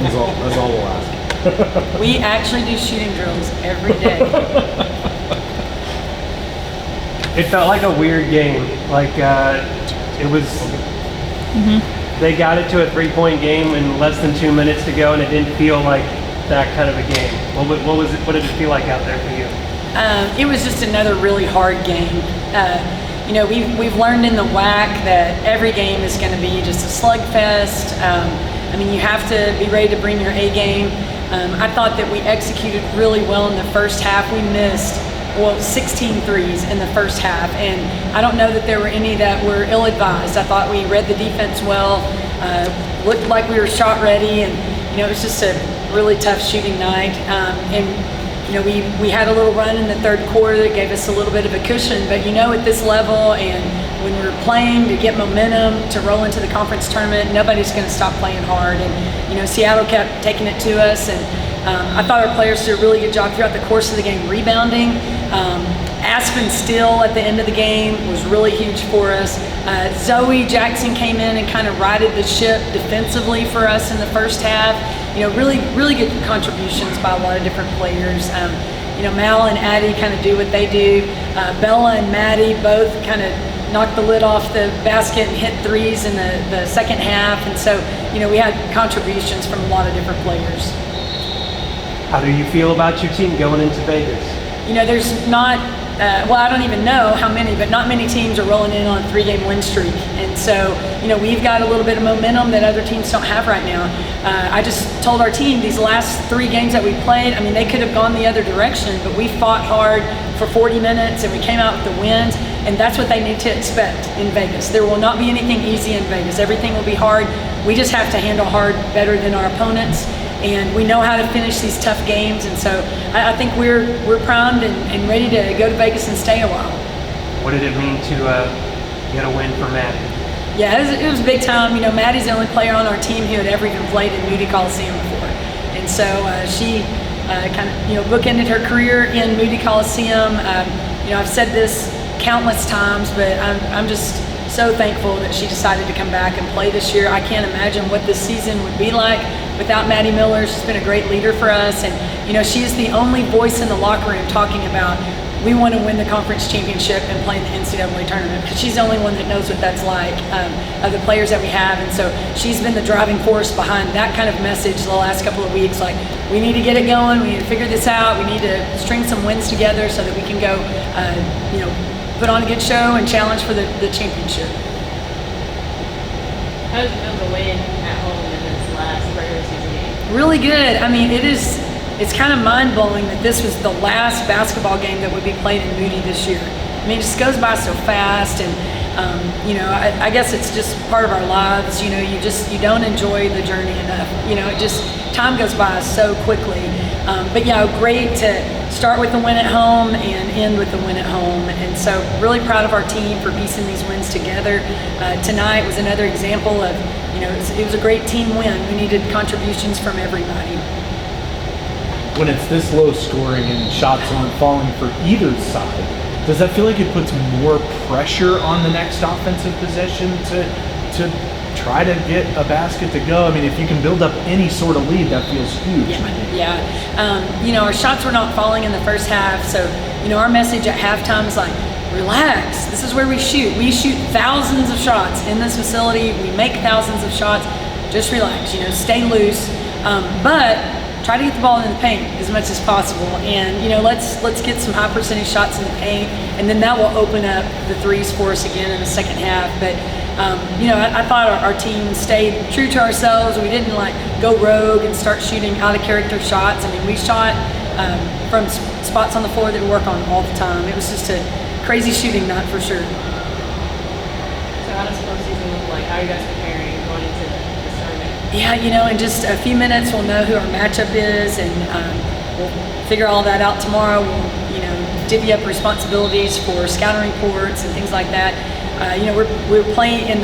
That's all we'll ask. We actually do shooting drills every day. It felt like a weird game. Like it was. They got it to a 3-point game in less than 2 minutes to go, and it didn't feel like that kind of a game. What was it? What did it feel like out there for you? It was just another really hard game. You know, we've learned in the WAC that every game is going to be just a slugfest. I mean, you have to be ready to bring your A game. I thought that we executed really well in the first half. We missed 16 threes in the first half, and I don't know that there were any that were ill-advised. I thought we read the defense well, looked like we were shot ready, and you know, it was just a really tough shooting night. And you know, we had a little run in the third quarter that gave us a little bit of a cushion, but you know, at this level and when we're playing to get momentum to roll into the conference tournament, nobody's going to stop playing hard. And you know, Seattle kept taking it to us, and I thought our players did a really good job throughout the course of the game rebounding. Aspen Steele at the end of the game was really huge for us. Zoe Jackson came in and kind of righted the ship defensively for us in the first half. You know, really good contributions by a lot of different players. You know, Mal and Addie kind of do what they do. Bella and Maddie both kind of knocked the lid off the basket and hit threes in the second half. And so, you know, we had contributions from a lot of different players. How do you feel about your team going into Vegas? You know, there's not, well, I don't even know how many, but not many teams are rolling in on a 3-game win streak. And so, you know, we've got a little bit of momentum that other teams don't have right now. I just told our team these last 3 games that we played, I mean, they could have gone the other direction, but we fought hard for 40 minutes and we came out with the wins, and that's what they need to expect in Vegas. There will not be anything easy in Vegas. Everything will be hard. We just have to handle hard better than our opponents. And we know how to finish these tough games, and so I think we're primed and ready to go to Vegas and stay a while. What did it mean to get a win for Maddie? Yeah, it was big time. You know, Maddie's the only player on our team who had ever even played in Moody Coliseum before, and so she kind of, you know, bookended her career in Moody Coliseum. You know, I've said this countless times, but I'm just so thankful that she decided to come back and play this year. I can't imagine what this season would be like without Maddie Miller. She's been a great leader for us, and you know, she is the only voice in the locker room talking about we want to win the conference championship and play in the NCAA tournament, because she's the only one that knows what that's like of the players that we have. And so she's been the driving force behind that kind of message the last couple of weeks, like we need to get it going, we need to figure this out, we need to string some wins together so that we can go you know, put on a good show and challenge for the championship. How does it feel to win at home in this last regular season game? Really good. I mean, it's kind of mind-blowing that this was the last basketball game that would be played in Moody this year. I mean, it just goes by so fast, and you know, I guess it's just part of our lives. You know, you don't enjoy the journey enough. You know, time goes by so quickly. But yeah, great to start with the win at home and end with the win at home. And so really proud of our team for piecing these wins together. Tonight was another example of, you know, it was a great team win. We needed contributions from everybody. When it's this low scoring and shots aren't falling for either side, does that feel like it puts more pressure on the next offensive possession to try to get a basket to go? I mean, if you can build up any sort of lead, that feels huge. Yeah. You know, our shots were not falling in the first half, so, you know, our message at halftime is like, relax, this is where we shoot. We shoot thousands of shots in this facility. We make thousands of shots. Just relax, you know, stay loose. But try to get the ball in the paint as much as possible. And, you know, let's get some high percentage shots in the paint, and then that will open up the threes for us again in the second half. But you know, I thought our team stayed true to ourselves. We didn't like go rogue and start shooting out of character shots. I mean, we shot from spots on the floor that we work on all the time. It was just a crazy shooting night for sure. So how does postseason look like? How are you guys preparing going into this tournament? Yeah, you know, in just a few minutes we'll know who our matchup is, and we'll figure all that out tomorrow. We'll, you know, divvy up responsibilities for scouting reports and things like that. You know, we're playing in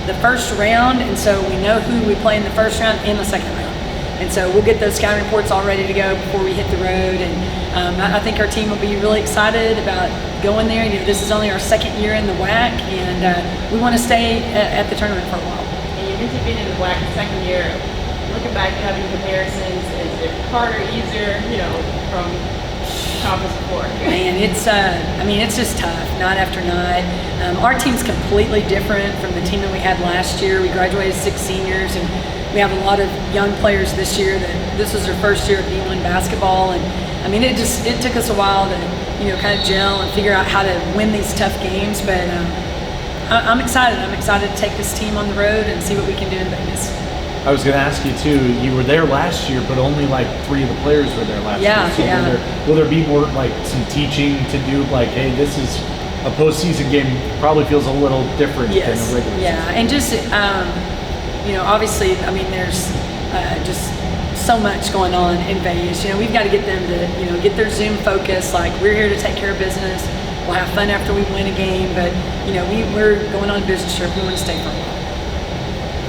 the first round, and so we know who we play in the first round and the second round. And so we'll get those scouting reports all ready to go before we hit the road. And I think our team will be really excited about going there. You know, this is only our second year in the WAC, and we want to stay at the tournament for a while. And you mentioned being in the WAC the second year. looking back, having comparisons, is it harder, easier, from conference before? Man, it's just tough, night after night. Our team's completely different from the team that we had last year. We graduated 6 seniors, and we have a lot of young players this year that this was their first year of D1 basketball. And I mean, it took us a while to, kind of gel and figure out how to win these tough games. But I'm excited. I'm excited to take this team on the road and see what we can do in Vegas. I was going to ask you too. You were there last year, but only like 3 of the players were there last year. So yeah. Will there be more like some teaching to do? Like, hey, this is a postseason game. Probably feels a little different than a regular season. Yeah, and just obviously, I mean, there's just so much going on in Vegas. We've got to get them to get their Zoom focus. Like, we're here to take care of business. We'll have fun after we win a game, but we're going on a business trip. We want to stay for a while.